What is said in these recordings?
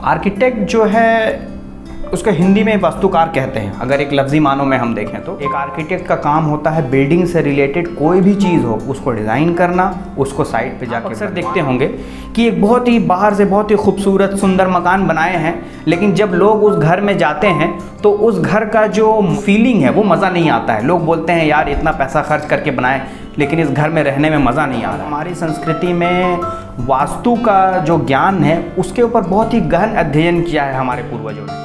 Architect जो है उसको हिंदी में वास्तुकार कहते हैं। अगर एक लफ्ज़ी मानों में हम देखें तो एक आर्किटेक्ट का काम होता है बिल्डिंग से रिलेटेड कोई भी चीज़ हो उसको डिज़ाइन करना, उसको साइट पे जाकर अक्सर देखते होंगे कि एक बहुत ही बाहर से बहुत ही खूबसूरत सुंदर मकान बनाए हैं, लेकिन जब लोग उस घर में जाते हैं तो उस घर का जो फीलिंग है वो मज़ा नहीं आता है। लोग बोलते हैं यार इतना पैसा खर्च करके बनाए लेकिन इस घर में रहने में मज़ा नहीं आ रहा। हमारी संस्कृति में वास्तु का जो ज्ञान है उसके ऊपर बहुत ही गहन अध्ययन किया है हमारे पूर्वजों ने।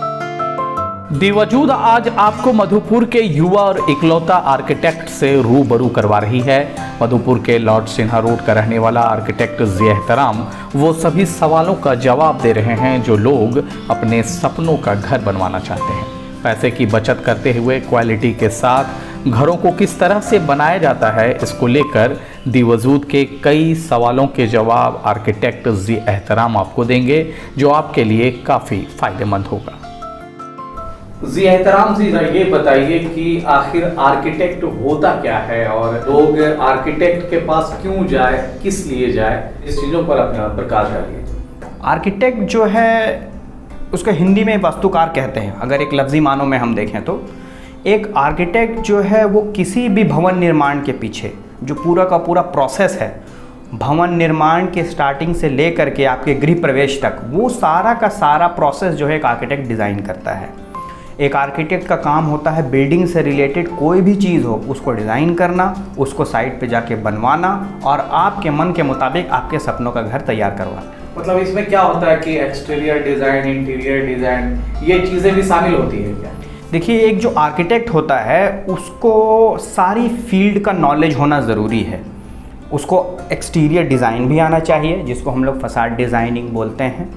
दिवजूद आज आपको मधुपुर के युवा और इकलौता आर्किटेक्ट से रूबरू करवा रही है। मधुपुर के लॉर्ड सिन्हा रोड का रहने वाला आर्किटेक्ट जी एहतराम वो सभी सवालों का जवाब दे रहे हैं जो लोग अपने सपनों का घर बनवाना चाहते हैं। पैसे की बचत करते हुए क्वालिटी के साथ घरों को किस तरह से बनाया जाता है, इसको लेकर दिवजूद के कई सवालों के जवाब आर्किटेक्ट जी एहतराम आपको देंगे, जो आपके लिए काफ़ी फायदेमंद होगा। जी एहतराम जी, ये बताइए कि आखिर आर्किटेक्ट होता क्या है और लोग आर्किटेक्ट के पास क्यों जाए, किस लिए जाए, इस चीज़ों पर अपना प्रकाश डालिए। आर्किटेक्ट जो है उसको हिंदी में वास्तुकार कहते हैं। अगर एक लफ्ज़ी मानों में हम देखें तो एक आर्किटेक्ट जो है वो किसी भी भवन निर्माण के पीछे जो पूरा का पूरा प्रोसेस है, भवन निर्माण के स्टार्टिंग से ले करके आपके गृह प्रवेश तक, वो सारा का सारा प्रोसेस जो है एक आर्किटेक्ट डिज़ाइन करता है। एक आर्किटेक्ट का काम होता है बिल्डिंग से रिलेटेड कोई भी चीज़ हो उसको डिज़ाइन करना, उसको साइट पे जाके बनवाना और आपके मन के मुताबिक आपके सपनों का घर तैयार करवाना। मतलब इसमें क्या होता है कि एक्सटीरियर डिज़ाइन, इंटीरियर डिज़ाइन, ये चीज़ें भी शामिल होती है क्या? देखिए, एक जो आर्किटेक्ट होता है उसको सारी फील्ड का नॉलेज होना ज़रूरी है। उसको एक्सटीरियर डिज़ाइन भी आना चाहिए जिसको हम लोग फसाड डिज़ाइनिंग बोलते हैं,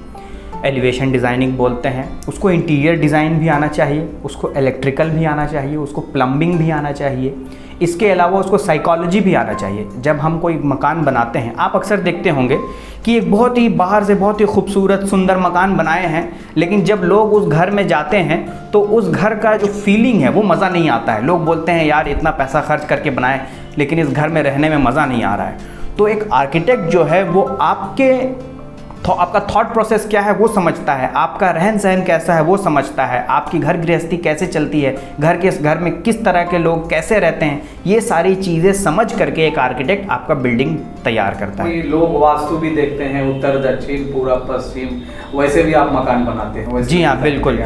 एलिवेशन डिज़ाइनिंग बोलते हैं। उसको इंटीरियर डिज़ाइन भी आना चाहिए, उसको इलेक्ट्रिकल भी आना चाहिए, उसको प्लम्बिंग भी आना चाहिए। इसके अलावा उसको साइकोलॉजी भी आना चाहिए। जब हम कोई मकान बनाते हैं, आप अक्सर देखते होंगे कि एक बहुत ही बाहर से बहुत ही खूबसूरत सुंदर मकान बनाए हैं, लेकिन जब लोग उस घर में जाते हैं तो उस घर का जो फीलिंग है वो मज़ा नहीं आता है। लोग बोलते हैं यार इतना पैसा खर्च करके बनाए लेकिन इस घर में रहने में मज़ा नहीं आ रहा है। तो एक आर्किटेक्ट जो है वो आपका थॉट प्रोसेस क्या है वो समझता है, आपका रहन सहन कैसा है वो समझता है, आपकी घर गृहस्थी कैसे चलती है, घर में किस तरह के लोग कैसे रहते हैं, ये सारी चीज़ें समझ करके एक आर्किटेक्ट आपका बिल्डिंग तैयार करता है। लोग वास्तु भी देखते हैं, उत्तर दक्षिण पूरब पश्चिम, वैसे भी आप मकान बनाते हैं? जी हाँ, बिल्कुल।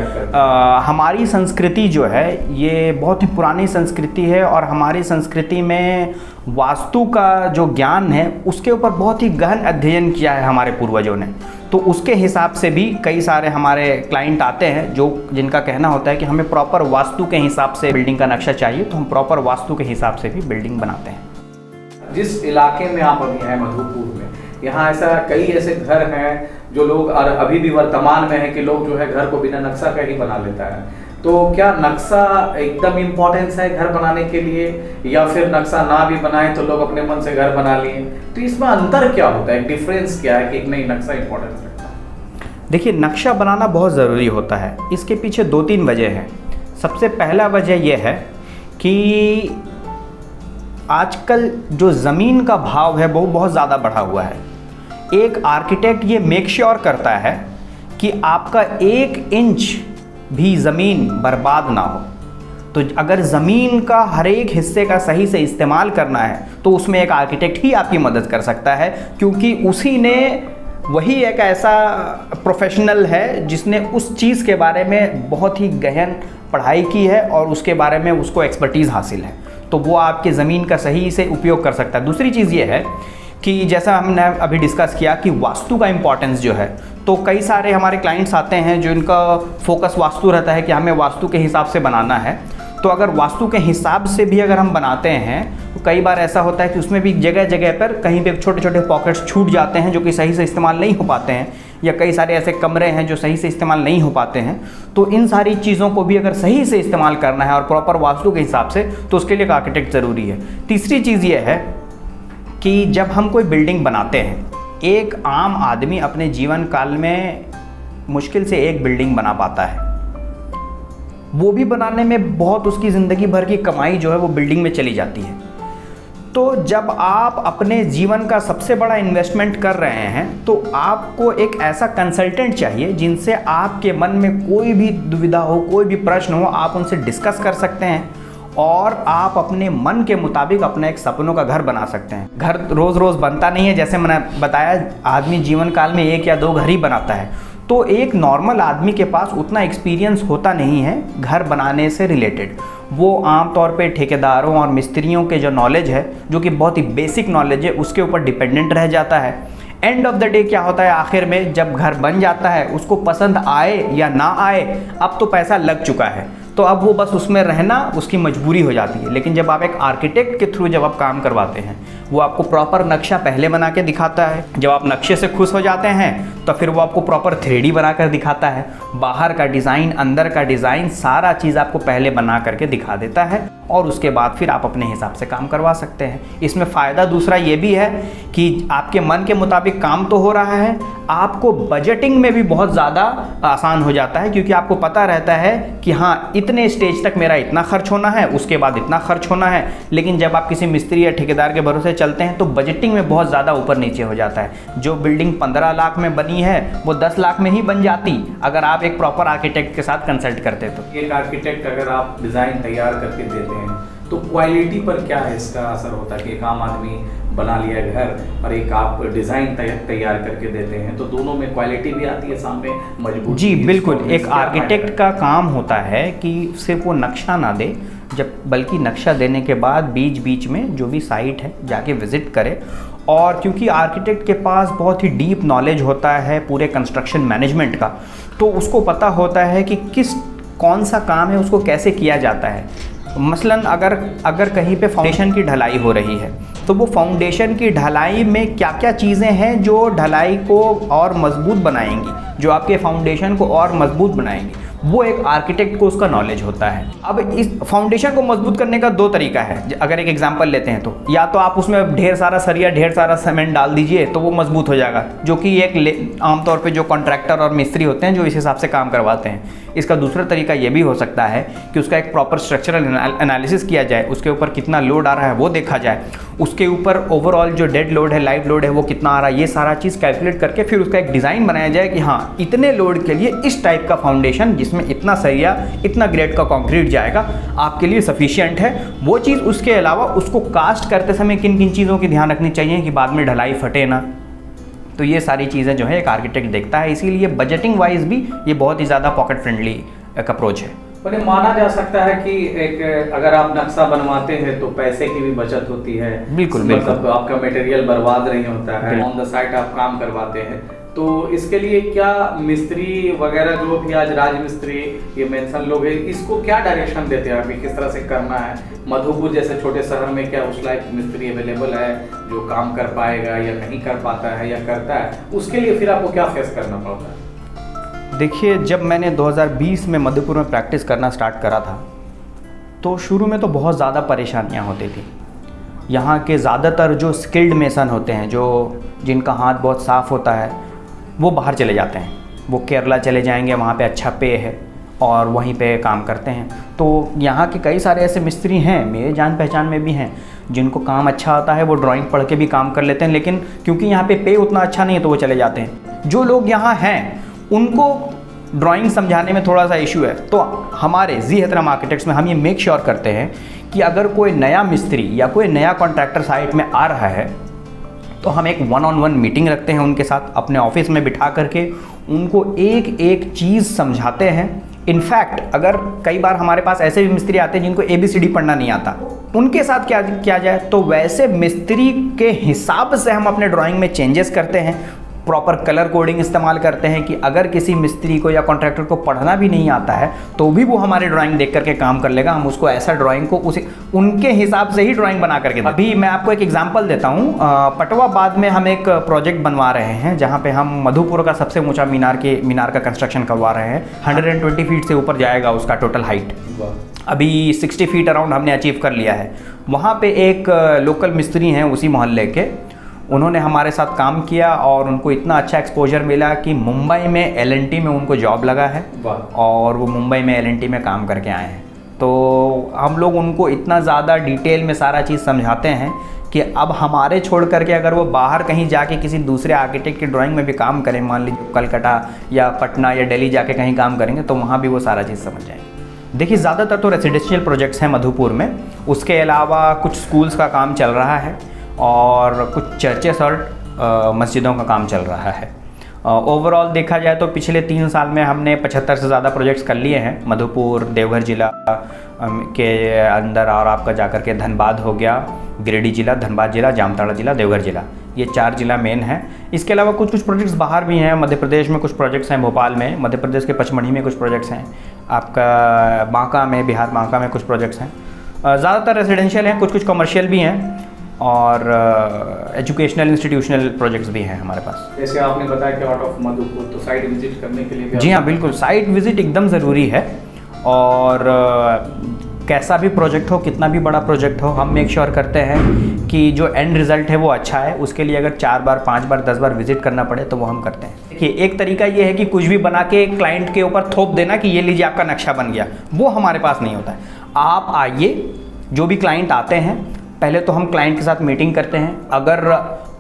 हमारी संस्कृति जो है ये बहुत ही पुरानी संस्कृति है और हमारी संस्कृति में वास्तु का जो ज्ञान है उसके ऊपर बहुत ही गहन अध्ययन किया है हमारे पूर्वजों ने। तो उसके हिसाब से भी कई सारे हमारे क्लाइंट आते हैं जिनका कहना होता है कि हमें प्रॉपर वास्तु के हिसाब से बिल्डिंग का नक्शा चाहिए, तो हम प्रॉपर वास्तु के हिसाब से भी बिल्डिंग बनाते हैं। जिस इलाके में आप अभी हैं मधुपुर में, यहाँ कई ऐसे घर हैं जो लोग अभी भी वर्तमान में है कि लोग जो है घर को बिना नक्शा का ही बना लेता है। तो क्या नक्शा एकदम इम्पोर्टेंस है घर बनाने के लिए, या फिर नक्शा ना भी बनाए तो लोग अपने मन से घर बना लिए? तो इसमें अंतर क्या होता है, डिफरेंस क्या है कि नहीं नक्शा इम्पोर्टेंस रखता है? देखिए, नक्शा बनाना बहुत ज़रूरी होता है। इसके पीछे 2-3 वजह हैं। सबसे पहला वजह यह है कि आजकल जो ज़मीन का भाव है वो बहुत ज़्यादा बढ़ा हुआ है। एक आर्किटेक्ट ये मेक श्योर करता है कि आपका 1 इंच भी ज़मीन बर्बाद ना हो। तो अगर ज़मीन का हर एक हिस्से का सही से इस्तेमाल करना है तो उसमें एक आर्किटेक्ट ही आपकी मदद कर सकता है, क्योंकि वही एक ऐसा प्रोफेशनल है जिसने उस चीज़ के बारे में बहुत ही गहन पढ़ाई की है और उसके बारे में उसको एक्सपर्टीज़ हासिल है, तो वो आपके ज़मीन का सही से उपयोग कर सकता है। दूसरी चीज़ ये है कि जैसा हमने अभी डिस्कस किया कि वास्तु का इम्पोर्टेंस जो है, तो कई सारे हमारे क्लाइंट्स आते हैं जो इनका फोकस वास्तु रहता है कि हमें वास्तु के हिसाब से बनाना है। तो अगर वास्तु के हिसाब से भी अगर हम बनाते हैं तो कई बार ऐसा होता है कि उसमें भी जगह जगह पर कहीं पे छोटे छोटे पॉकेट्स छूट जाते हैं जो कि सही से इस्तेमाल नहीं हो पाते हैं, या कई सारे ऐसे कमरे हैं जो सही से इस्तेमाल नहीं हो पाते हैं। तो इन सारी चीज़ों को भी अगर सही से इस्तेमाल करना है और प्रॉपर वास्तु के हिसाब से, तो उसके लिए एक आर्किटेक्ट ज़रूरी है। तीसरी चीज़ ये है कि जब हम कोई बिल्डिंग बनाते हैं, एक आम आदमी अपने जीवन काल में मुश्किल से एक बिल्डिंग बना पाता है। वो भी बनाने में बहुत उसकी ज़िंदगी भर की कमाई जो है वो बिल्डिंग में चली जाती है। तो जब आप अपने जीवन का सबसे बड़ा इन्वेस्टमेंट कर रहे हैं तो आपको एक ऐसा कंसल्टेंट चाहिए जिनसे आपके मन में कोई भी दुविधा हो, कोई भी प्रश्न हो, आप उनसे डिस्कस कर सकते हैं और आप अपने मन के मुताबिक अपना एक सपनों का घर बना सकते हैं। घर रोज़ रोज़ बनता नहीं है, जैसे मैंने बताया आदमी जीवन काल में 1 या 2 घर ही बनाता है। तो एक नॉर्मल आदमी के पास उतना एक्सपीरियंस होता नहीं है घर बनाने से रिलेटेड। वो आमतौर पे ठेकेदारों और मिस्त्रियों के जो नॉलेज है, जो कि बहुत ही बेसिक नॉलेज है, उसके ऊपर डिपेंडेंट रह जाता है। एंड ऑफ द डे क्या होता है, आखिर में जब घर बन जाता है, उसको पसंद आए या ना आए, अब तो पैसा लग चुका है, तो अब वो बस उसमें रहना उसकी मजबूरी हो जाती है। लेकिन जब आप एक आर्किटेक्ट के थ्रू जब आप काम करवाते हैं, वो आपको प्रॉपर नक्शा पहले बना के दिखाता है। जब आप नक्शे से खुश हो जाते हैं तो फिर वो आपको प्रॉपर 3D बना कर दिखाता है। बाहर का डिज़ाइन, अंदर का डिज़ाइन, सारा चीज़ आपको पहले बना करके दिखा देता है और उसके बाद फिर आप अपने हिसाब से काम करवा सकते हैं। इसमें फ़ायदा दूसरा ये भी है कि आपके मन के मुताबिक काम तो हो रहा है, आपको बजटिंग में भी बहुत ज़्यादा आसान हो जाता है, क्योंकि आपको पता रहता है कि हाँ इतने स्टेज तक मेरा इतना खर्च होना है, उसके बाद इतना खर्च होना है। लेकिन जब आप किसी मिस्त्री या ठेकेदार के भरोसे चलते हैं तो बजटिंग में बहुत ज़्यादा ऊपर नीचे हो जाता है। जो बिल्डिंग 15 लाख में बनी है वो 10 लाख में ही बन जाती अगर आप एक प्रॉपर आर्किटेक्ट के साथ कंसल्ट करते तो। एक आर्किटेक्ट अगर आप डिज़ाइन तैयार करके देते हैं तो क्वालिटी पर क्या है इसका असर होता है कि एक आम आदमी बना लिया घर और एक आप डिज़ाइन तैयार करके देते हैं तो दोनों में क्वालिटी भी आती है सामने, मजबूत। जी बिल्कुल, एक आर्किटेक्ट का काम होता है कि सिर्फ वो नक्शा ना दे, बल्कि नक्शा देने के बाद बीच बीच में जो भी साइट है जाके विज़िट करे। और क्योंकि आर्किटेक्ट के पास बहुत ही डीप नॉलेज होता है पूरे कंस्ट्रक्शन मैनेजमेंट का, तो उसको पता होता है कि कौन सा काम है उसको कैसे किया जाता है। मसलन अगर कहीं पे फाउंडेशन की ढलाई हो रही है तो वो फाउंडेशन की ढलाई में क्या क्या चीज़ें हैं जो ढलाई को और मजबूत बनाएंगी, जो आपके फाउंडेशन को और मजबूत बनाएंगी, वो एक आर्किटेक्ट को उसका नॉलेज होता है। अब इस फाउंडेशन को मजबूत करने का 2 तरीका है। अगर एक एग्जांपल लेते हैं तो या तो आप उसमें ढेर सारा सरिया, ढेर सारा सीमेंट डाल दीजिए तो वो मजबूत हो जाएगा, जो कि एक आमतौर पे जो कॉन्ट्रैक्टर और मिस्त्री होते हैं जो इस हिसाब से काम करवाते हैं। इसका दूसरा तरीका ये भी हो सकता है कि उसका एक प्रॉपर स्ट्रक्चरल एनालिसिस किया जाए, उसके ऊपर कितना लोड आ रहा है वो देखा जाए, उसके ऊपर ओवरऑल जो डेड लोड है, लाइव लोड है, वो कितना आ रहा है, ये सारा चीज़ कैलकुलेट करके फिर उसका एक डिज़ाइन बनाया जाए कि हाँ इतने लोड के लिए इस टाइप का फाउंडेशन जिसमें इतना सरिया, इतना ग्रेड का कंक्रीट जाएगा आपके लिए सफिशिएंट है। वो चीज़, उसके अलावा उसको कास्ट करते समय किन किन चीज़ों की ध्यान रखनी चाहिए कि बाद में ढलाई फटे ना, तो ये सारी चीज़ें जो है एक आर्किटेक्ट देखता है। इसीलिए बजटिंग वाइज भी ये बहुत ही ज़्यादा पॉकेट फ्रेंडली एक अप्रोच है। पर माना जा सकता है कि एक अगर आप नक्शा बनवाते हैं तो पैसे की भी बचत होती है। बिल्कुल, मतलब आपका मटेरियल बर्बाद नहीं होता है, ऑन द साइट आप काम करवाते हैं। तो इसके लिए क्या मिस्त्री वगैरह जो भी आज राजमिस्त्री ये मेंशन लोग हैं, इसको क्या डायरेक्शन देते हैं अभी, किस तरह से करना है? मधुपुर जैसे छोटे शहर में क्या उस लायक मिस्त्री अवेलेबल है जो काम कर पाएगा या नहीं कर पाता है या करता है, उसके लिए फिर आपको क्या फेस करना पड़ता है? देखिए, जब मैंने 2020 में मधुपुर में प्रैक्टिस करना स्टार्ट करा था तो शुरू में तो बहुत ज़्यादा परेशानियां होती थी। यहाँ के ज़्यादातर जो स्किल्ड मेसन होते हैं, जो जिनका हाथ बहुत साफ़ होता है, वो बाहर चले जाते हैं। वो केरला चले जाएंगे, वहाँ पे अच्छा पे है और वहीं पे काम करते हैं। तो यहाँ के कई सारे ऐसे मिस्त्री हैं, मेरे जान पहचान में भी हैं, जिनको काम अच्छा आता है, वो ड्राइंग पढ़ के भी काम कर लेते हैं, लेकिन क्योंकि यहाँ पे उतना अच्छा नहीं है तो वो चले जाते हैं। जो लोग यहाँ हैं उनको ड्राइंग समझाने में थोड़ा सा इशू है, तो हमारे जी एहतराम आर्किटेक्ट्स में हम ये मेक श्योर करते हैं कि अगर कोई नया मिस्त्री या कोई नया कॉन्ट्रैक्टर साइट में आ रहा है तो हम एक 1-on-1 मीटिंग रखते हैं उनके साथ, अपने ऑफिस में बिठा करके उनको एक एक चीज़ समझाते हैं। इनफैक्ट अगर कई बार हमारे पास ऐसे भी मिस्त्री आते हैं जिनको ABCD पढ़ना नहीं आता, उनके साथ क्या किया जाए, तो वैसे मिस्त्री के हिसाब से हम अपने ड्राइंग में चेंजेस करते हैं, प्रॉपर कलर कोडिंग इस्तेमाल करते हैं कि अगर किसी मिस्त्री को या कॉन्ट्रैक्टर को पढ़ना भी नहीं आता है तो भी वो हमारी ड्राइंग देख करके काम कर लेगा। हम उसको ऐसा ड्राइंग को उसे उनके हिसाब से ही ड्राइंग बना करके। अभी मैं आपको एक एग्जांपल देता हूँ। पटवाबाद में हम एक प्रोजेक्ट बनवा रहे हैं जहाँ पे हम मधुपुर का सबसे ऊंचा मीनार का कंस्ट्रक्शन करवा रहे हैं। 120 फीट से ऊपर जाएगा उसका टोटल हाइट। अभी 60 फीट अराउंड हमने अचीव कर लिया है। वहाँ पे एक लोकल मिस्त्री हैं उसी मोहल्ले के, उन्होंने हमारे साथ काम किया और उनको इतना अच्छा एक्सपोजर मिला कि मुंबई में L&T में उनको जॉब लगा है और वो मुंबई में L&T में काम करके आए हैं। तो हम लोग उनको इतना ज़्यादा डिटेल में सारा चीज़ समझाते हैं कि अब हमारे छोड़ करके अगर वो बाहर कहीं जाके किसी दूसरे आर्किटेक्ट की ड्राइंग में भी काम करें, मान लीजिए कलकत्ता या पटना या दिल्ली जाके कहीं काम करेंगे, तो वहाँ भी वो सारा चीज़ समझ जाएंगे। देखिए ज़्यादातर तो रेजिडेंशियल प्रोजेक्ट्स हैं मधुपुर में, उसके अलावा कुछ स्कूल्स का काम चल रहा है और कुछ चर्चेस और मस्जिदों का काम चल रहा है। ओवरऑल देखा जाए तो पिछले 3 साल में हमने 75 से ज़्यादा प्रोजेक्ट्स कर लिए हैं मधुपुर, देवघर जिला के अंदर, और आपका जाकर के धनबाद हो गया, गिरिडीह जिला, धनबाद जिला, जामताड़ा जिला, देवघर जिला, ये 4 जिला मेन हैं। इसके अलावा कुछ प्रोजेक्ट्स बाहर भी हैं, मध्य प्रदेश में कुछ प्रोजेक्ट्स हैं, भोपाल में, मध्य प्रदेश के पचमढ़ी में कुछ प्रोजेक्ट्स हैं, आपका बांका में, बिहार बांका में कुछ प्रोजेक्ट्स हैं। ज़्यादातर रेजिडेंशियल हैं, कुछ कमर्शियल भी हैं और एजुकेशनल इंस्टीट्यूशनल प्रोजेक्ट्स भी हैं हमारे पास। जैसे आपने बताया कि आउट ऑफ मधुपुर, तो साइट विजिट करने के लिए भी जी हाँ, बिल्कुल, साइट विजिट एकदम ज़रूरी है। और कैसा भी प्रोजेक्ट हो, कितना भी बड़ा प्रोजेक्ट हो, हम मेक श्योर करते हैं कि जो एंड रिज़ल्ट है वो अच्छा है। उसके लिए अगर 4 बार, 5 बार, 10 बार विजिट करना पड़े तो वो हम करते हैं। देखिए, एक तरीका ये है कि कुछ भी बना के क्लाइंट के ऊपर थोप देना कि ये लीजिए आपका नक्शा बन गया, वो हमारे पास नहीं होता है। आप आइए, जो भी क्लाइंट आते हैं पहले तो हम क्लाइंट के साथ मीटिंग करते हैं। अगर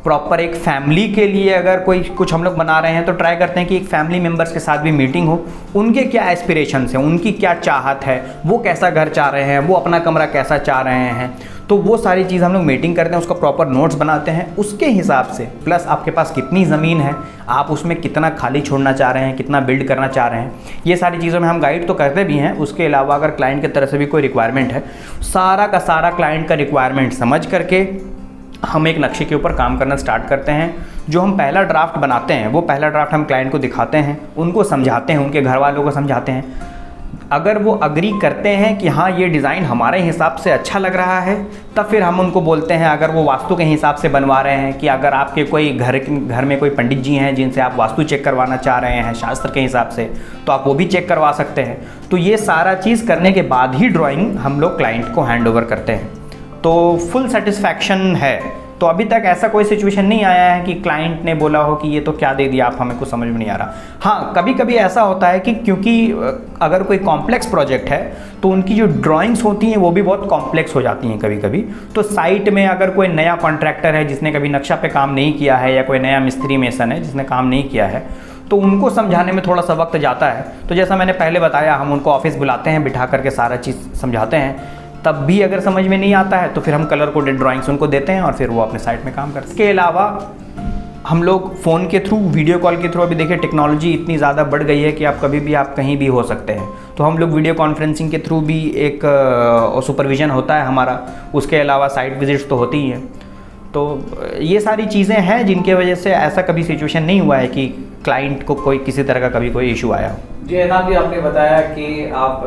प्रॉपर एक फैमिली के लिए अगर कोई कुछ हम लोग बना रहे हैं तो ट्राई करते हैं कि एक फैमिली मेम्बर्स के साथ भी मीटिंग हो, उनके क्या एस्पिरेशंस हैं, उनकी क्या चाहत है, वो कैसा घर चाह रहे हैं, वो अपना कमरा कैसा चाह रहे हैं, तो वो सारी चीज़ हम लोग मीटिंग करते हैं, उसका प्रॉपर नोट्स बनाते हैं। उसके हिसाब से प्लस आपके पास कितनी ज़मीन है, आप उसमें कितना खाली छोड़ना चाह रहे हैं, कितना बिल्ड करना चाह रहे हैं, ये सारी चीज़ों में हम गाइड तो करते भी हैं। उसके अलावा अगर क्लाइंट की तरफ से भी कोई रिक्वायरमेंट है, सारा का सारा क्लाइंट का रिक्वायरमेंट समझ करके हम एक नक्शे के ऊपर काम करना स्टार्ट करते हैं। जो हम पहला ड्राफ्ट बनाते हैं वो पहला ड्राफ्ट हम क्लाइंट को दिखाते हैं, उनको समझाते हैं, उनके घर वालों को समझाते हैं। अगर वो अग्री करते हैं कि हाँ ये डिज़ाइन हमारे हिसाब से अच्छा लग रहा है, तब फिर हम उनको बोलते हैं, अगर वो वास्तु के हिसाब से बनवा रहे हैं, कि अगर आपके कोई घर में कोई पंडित जी हैं जिनसे आप वास्तु चेक करवाना चाह रहे हैं शास्त्र के हिसाब से, तो आप वो भी चेक करवा सकते हैं। तो ये सारा चीज़ करने के बाद ही ड्राइंग हम लोग क्लाइंट को हैंड ओवर करते हैं, तो फुल सेटिस्फैक्शन है। तो अभी तक ऐसा कोई सिचुएशन नहीं आया है कि क्लाइंट ने बोला हो कि ये तो क्या दे दिया आप, हमें कुछ समझ में नहीं आ रहा। हाँ, कभी कभी ऐसा होता है कि क्योंकि अगर कोई कॉम्प्लेक्स प्रोजेक्ट है तो उनकी जो ड्राइंग्स होती हैं वो भी बहुत कॉम्प्लेक्स हो जाती हैं कभी कभी। तो साइट में अगर कोई नया कॉन्ट्रैक्टर है जिसने कभी नक्शा पे काम नहीं किया है, या कोई नया मिस्त्री मेसन है जिसने काम नहीं किया है, तो उनको समझाने में थोड़ा सा वक्त जाता है। तो जैसा मैंने पहले बताया, हम उनको ऑफिस बुलाते हैं, बिठा करके सारा चीज़ समझाते हैं। तब भी अगर समझ में नहीं आता है तो फिर हम कलर कोडेड ड्राइंग्स उनको देते हैं और फिर वो अपने साइट में काम करते हैं। इसके अलावा हम लोग फ़ोन के थ्रू, वीडियो कॉल के थ्रू, अभी देखिए टेक्नोलॉजी इतनी ज़्यादा बढ़ गई है कि आप कभी भी आप कहीं भी हो सकते हैं, तो हम लोग वीडियो कॉन्फ्रेंसिंग के थ्रू भी एक सुपरविज़न होता है हमारा। उसके अलावा साइट विजिट्स तो होती ही हैं। तो ये सारी चीज़ें हैं जिनके वजह से ऐसा कभी सिचुएशन नहीं हुआ है कि क्लाइंट को कोई किसी तरह का कभी कोई इशू आया हो। जी एनाम जी, आपने बताया कि आप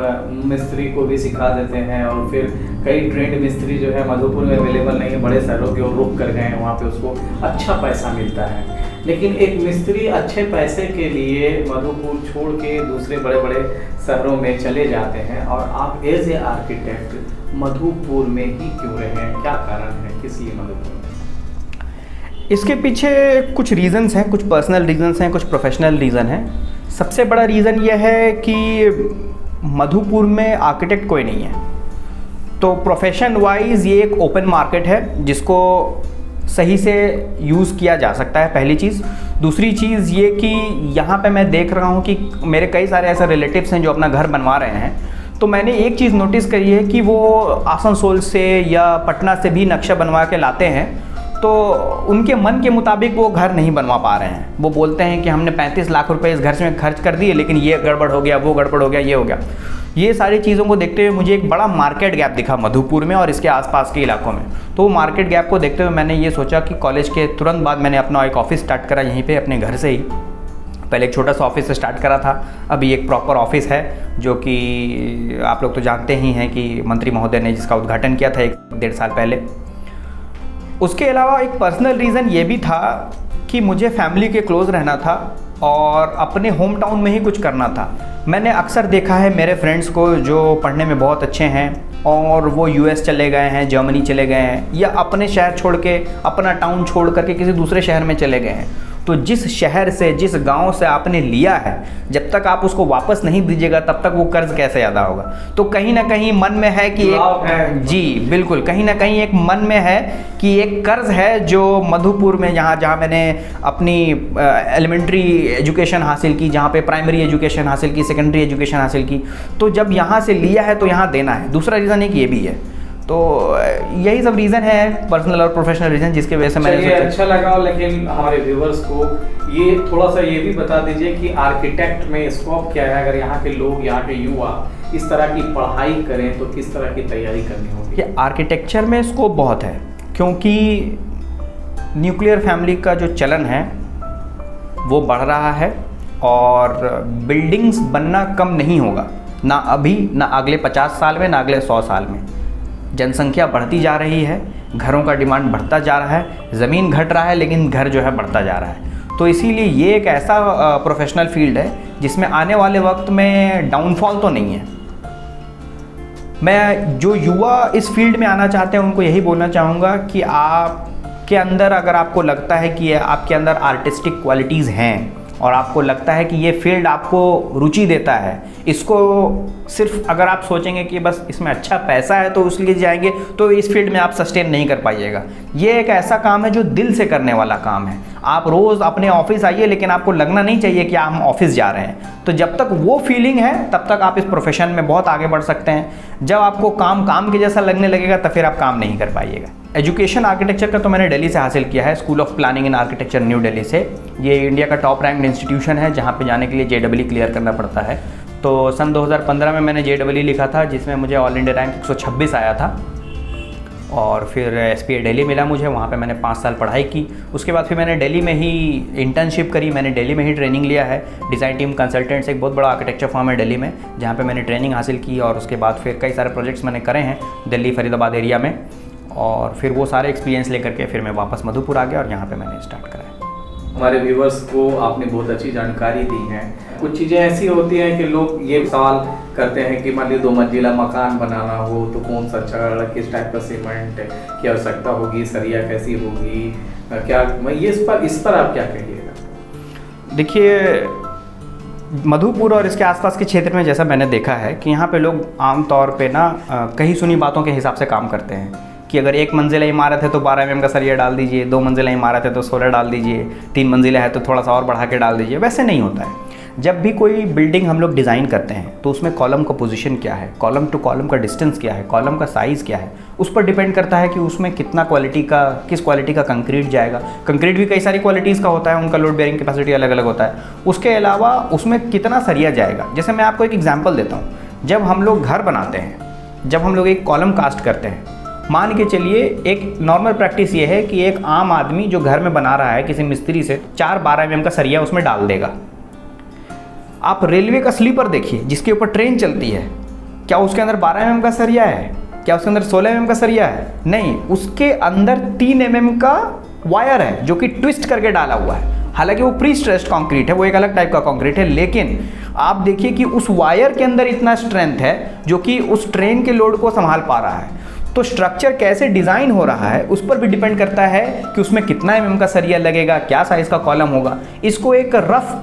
मिस्त्री को भी सिखा देते हैं और फिर कई ट्रेंड मिस्त्री जो है मधुपुर में अवेलेबल नहीं है, बड़े शहरों की ओर रुक कर गए हैं, वहाँ पे उसको अच्छा पैसा मिलता है। लेकिन एक मिस्त्री अच्छे पैसे के लिए मधुपुर छोड़ के दूसरे बड़े बड़े शहरों में चले जाते हैं, और आप एज ए आर्किटेक्ट मधुपुर में ही क्यों रहे हैं? क्या कारण है, किस लिए मधुपुर में? इसके पीछे कुछ रीज़न्स हैं, कुछ पर्सनल रीज़न्स हैं, कुछ प्रोफेशनल रीज़न हैं। सबसे बड़ा रीज़न ये है कि मधुपुर में आर्किटेक्ट कोई नहीं है, तो प्रोफेशन वाइज ये एक ओपन मार्केट है जिसको सही से यूज़ किया जा सकता है, पहली चीज़। दूसरी चीज़ ये कि यहाँ पे मैं देख रहा हूँ कि मेरे कई सारे ऐसे रिलेटिव्स हैं जो अपना घर बनवा रहे हैं, तो मैंने एक चीज़ नोटिस करी है कि वो आसनसोल से या पटना से भी नक्शा बनवा के लाते हैं, तो उनके मन के मुताबिक वो घर नहीं बनवा पा रहे हैं। वो बोलते हैं कि हमने 35 लाख रुपए इस घर में खर्च कर दिए, लेकिन ये गड़बड़ हो गया, वो गड़बड़ हो गया, ये हो गया। ये सारी चीज़ों को देखते हुए मुझे एक बड़ा मार्केट गैप दिखा मधुपुर में और इसके आसपास के इलाकों में। तो वो मार्केट गैप को देखते हुए मैंने ये सोचा कि कॉलेज के तुरंत बाद मैंने अपना एक ऑफिस स्टार्ट करा यहीं पे अपने घर से ही। पहले एक छोटा सा ऑफिस से स्टार्ट करा था, अभी एक प्रॉपर ऑफिस है जो कि आप लोग तो जानते ही हैं कि मंत्री महोदय ने जिसका उद्घाटन किया था 1-1.5 साल पहले। उसके अलावा एक पर्सनल रीज़न ये भी था कि मुझे फैमिली के क्लोज़ रहना था और अपने होम टाउन में ही कुछ करना था। मैंने अक्सर देखा है मेरे फ्रेंड्स को जो पढ़ने में बहुत अच्छे हैं और वो यूएस चले गए हैं, जर्मनी चले गए हैं, या अपने शहर छोड़ के, अपना टाउन छोड़ करके किसी दूसरे शहर में चले गए हैं। तो जिस शहर से, जिस गांव से आपने लिया है, जब तक आप उसको वापस नहीं दीजिएगा तब तक वो कर्ज कैसे अदा होगा। तो कहीं ना कहीं मन में है कि जी बिल्कुल, कहीं ना कहीं एक मन में है कि एक कर्ज है जो मधुपुर में, जहाँ मैंने अपनी एलिमेंट्री एजुकेशन हासिल की, जहाँ पे प्राइमरी एजुकेशन हासिल की, सेकेंडरी एजुकेशन हासिल की, तो जब यहाँ से लिया है तो यहाँ देना है। दूसरा रीज़न एक ये भी है। तो यही सब रीज़न है, पर्सनल और प्रोफेशनल रीज़न, जिसके वजह से मैंने अच्छा लगा। लेकिन हमारे व्यूवर्स को ये थोड़ा सा ये भी बता दीजिए कि आर्किटेक्ट में स्कोप क्या है। अगर यहाँ के लोग, यहाँ के युवा इस तरह की पढ़ाई करें तो किस तरह की तैयारी करनी होगी? आर्किटेक्चर में स्कोप बहुत है, क्योंकि न्यूक्लियर फैमिली का जो चलन है वो बढ़ रहा है और बिल्डिंग्स बनना कम नहीं होगा, ना अभी, ना अगले 50 साल में, ना अगले 100 साल में। जनसंख्या बढ़ती जा रही है, घरों का डिमांड बढ़ता जा रहा है, ज़मीन घट रहा है लेकिन घर जो है बढ़ता जा रहा है। तो इसीलिए ये एक ऐसा प्रोफेशनल फील्ड है जिसमें आने वाले वक्त में डाउनफॉल तो नहीं है। मैं जो युवा इस फील्ड में आना चाहते हैं उनको यही बोलना चाहूँगा कि आपके अंदर, अगर आपको लगता है कि आपके अंदर आर्टिस्टिक क्वालिटीज़ हैं और आपको लगता है कि ये फील्ड आपको रुचि देता है, इसको सिर्फ अगर आप सोचेंगे कि बस इसमें अच्छा पैसा है तो उसके लिए जाएंगे, तो इस फील्ड में आप सस्टेन नहीं कर पाइएगा। ये एक ऐसा काम है जो दिल से करने वाला काम है। आप रोज़ अपने ऑफिस आइए, लेकिन आपको लगना नहीं चाहिए कि हम ऑफिस जा रहे हैं। तो जब तक वो फीलिंग है तब तक आप इस प्रोफेशन में बहुत आगे बढ़ सकते हैं। जब आपको काम के जैसा लगने लगेगा तब फिर आप काम नहीं कर पाइएगा। एजुकेशन आर्किटेक्चर का तो मैंने दिल्ली से हासिल किया है, school of planning and architecture new Delhi से। ये इंडिया का टॉप रैंक इंस्टीट्यूशन है जहाँ पे जाने के लिए JEE क्लियर करना पड़ता है। तो सन 2015 में मैंने JEE लिखा था, जिसमें मुझे ऑल इंडिया रैंक 126 आया था। और फिर SPA दिल्ली मिला मुझे, वहाँ पे मैंने 5 साल पढ़ाई की। उसके बाद फिर मैंने दिल्ली में ही इंटर्नशिप करी, मैंने दिल्ली में ही ट्रेनिंग लिया है। डिज़ाइन टीम कंसल्टेंट्स एक बहुत बड़ा आर्किटेक्चर फर्म है दिल्ली में, जहाँ पे मैंने ट्रेनिंग हासिल की। और उसके बाद फिर कई सारे प्रोजेक्ट्स मैंने करे हैं दिल्ली फरीदाबाद एरिया में। और फिर वो सारे एक्सपीरियंस लेकर के फिर मैं वापस मधुपुर आ गया और यहाँ पे मैंने स्टार्ट करा है। हमारे व्यूवर्स को आपने बहुत अच्छी जानकारी दी है। कुछ चीज़ें ऐसी होती हैं कि लोग ये सवाल करते हैं कि मान लीजिए 2 मंजिला मकान बनाना हो तो कौन सा अच्छा, किस टाइप का सीमेंट की आवश्यकता होगी, सरिया कैसी होगी, क्या ये इस पर आप क्या कहिएगा? देखिए, मधुपुर और इसके आसपास के क्षेत्र में जैसा मैंने देखा है कि यहाँ पे लोग आमतौर पे ना कहीं सुनी बातों के हिसाब से काम करते हैं कि अगर 1 मंजिला इमारत है तो 12 mm का सरिया डाल दीजिए, 2 मंजिला इमारत है तो 16 डाल दीजिए, 3 मंजिला है तो थोड़ा सा और बढ़ा के डाल दीजिए। वैसे नहीं होता है। जब भी कोई बिल्डिंग हम लोग डिज़ाइन करते हैं तो उसमें कॉलम का पोजीशन क्या है, कॉलम टू कॉलम का डिस्टेंस क्या है, कॉलम का साइज़ क्या है, उस पर डिपेंड करता है कि उसमें किस क्वालिटी का कंक्रीट जाएगा। कंक्रीट भी कई सारी क्वालिटीज़ का होता है, उनका लोड बेयरिंग कैपेसिटी अलग अलग होता है। उसके अलावा उसमें कितना सरिया जाएगा। जैसे मैं आपको एक एग्जाम्पल देता हूँ, जब हम लोग घर बनाते हैं, जब हम लोग एक कॉलम कास्ट करते हैं, मान के चलिए एक नॉर्मल प्रैक्टिस ये है कि एक आम आदमी जो घर में बना रहा है किसी मिस्त्री से 4-12 mm का सरिया उसमें डाल देगा। आप रेलवे का स्लीपर देखिए जिसके ऊपर ट्रेन चलती है, क्या उसके अंदर 12 mm का सरिया है? क्या उसके अंदर 16 mm का सरिया है? नहीं, उसके अंदर 3 mm का वायर है जो कि ट्विस्ट करके डाला हुआ है। हालांकि वो प्री स्ट्रेस्ड कंक्रीट है, वो एक अलग टाइप का कंक्रीट है, लेकिन आप देखिए कि उस वायर के अंदर इतना स्ट्रेंथ है जो कि उस ट्रेन के लोड को संभाल पा रहा है। तो स्ट्रक्चर कैसे डिज़ाइन हो रहा है उस पर भी डिपेंड करता है कि उसमें कितना mm का सरिया लगेगा, क्या साइज़ का कॉलम होगा। इसको एक रफ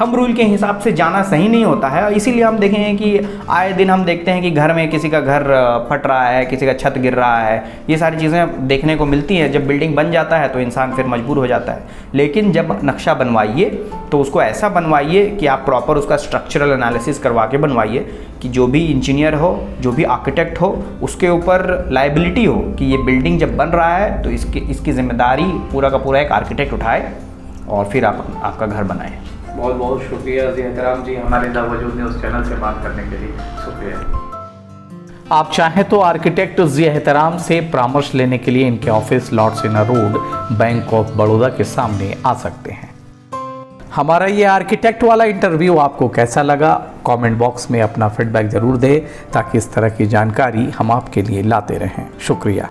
थंब रूल के हिसाब से जाना सही नहीं होता है। इसीलिए हम देखेंगे कि आए दिन हम देखते हैं कि घर में किसी का घर फट रहा है, किसी का छत गिर रहा है, ये सारी चीज़ें देखने को मिलती हैं। जब बिल्डिंग बन जाता है तो इंसान फिर मजबूर हो जाता है। लेकिन जब नक्शा बनवाइए तो उसको ऐसा बनवाइए कि आप प्रॉपर उसका स्ट्रक्चरल एनालिसिस करवा के बनवाइए कि जो भी इंजीनियर हो, जो भी आर्किटेक्ट हो, उसके ऊपर लाइबिलिटी हो कि ये बिल्डिंग जब बन रहा है तो इसकी जिम्मेदारी पूरा का पूरा एक आर्किटेक्ट उठाए और फिर आपका घर बनाए। बहुत बहुत शुक्रिया जी एहतराम जी, हमारे द वजूद न्यूज़ चैनल से बात करने के लिए शुक्रिया। आप चाहें तो आर्किटेक्ट जी एहतराम से परामर्श लेने के लिए इनके office Lord Sinha road, bank of Baroda के सामने आ सकते हैं। हमारा ये आर्किटेक्ट वाला इंटरव्यू आपको कैसा लगा, कमेंट बॉक्स में अपना फीडबैक ज़रूर दें ताकि इस तरह की जानकारी हम आपके लिए लाते रहें। शुक्रिया।